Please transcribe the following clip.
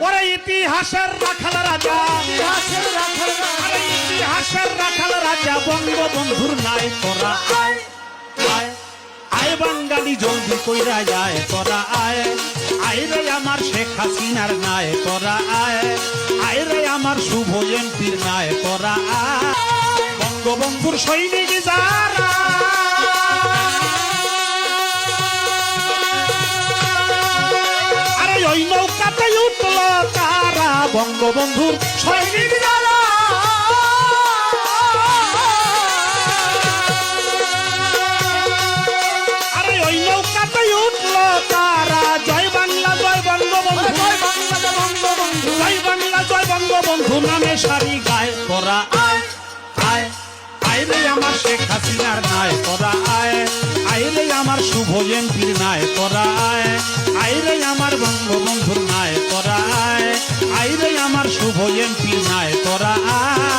ওরে ইতিহাসের রাখাল রাজা, ইতিহাসের রাখাল রাজা বঙ্গবন্ধুর নাই তোরা আয় আয় আয় বাঙালি জলদি কইরা যায় তোরা আয় আয় রে আমার শেখ হাসিনার নাই তোরা আয় আয় রে আমার শুভ এমপির নাই তোরা আয় বঙ্গবন্ধুর সৈনিক যারা আরে ওই নৌকাতে উঠল তারা বঙ্গবন্ধুর সৈনিক যারা আরে ওই নৌকাতে উঠল তারা জয় বাংলা জয় বঙ্গবন্ধু জয় বাংলা জয় বঙ্গবন্ধু জয় বাংলা জয় বঙ্গবন্ধু নামে সারি গায় তোরা আয় আয় আয় রে আমার শেখ হাসিনার নাই তোরা আয় আয় রে আমার শুভ এমপির নাই তোরা আয় আয় রে আমার বঙ্গবন্ধুর নাই তোরা আয় আয় রে আমার শুভ এমপির নাই তোরা আয়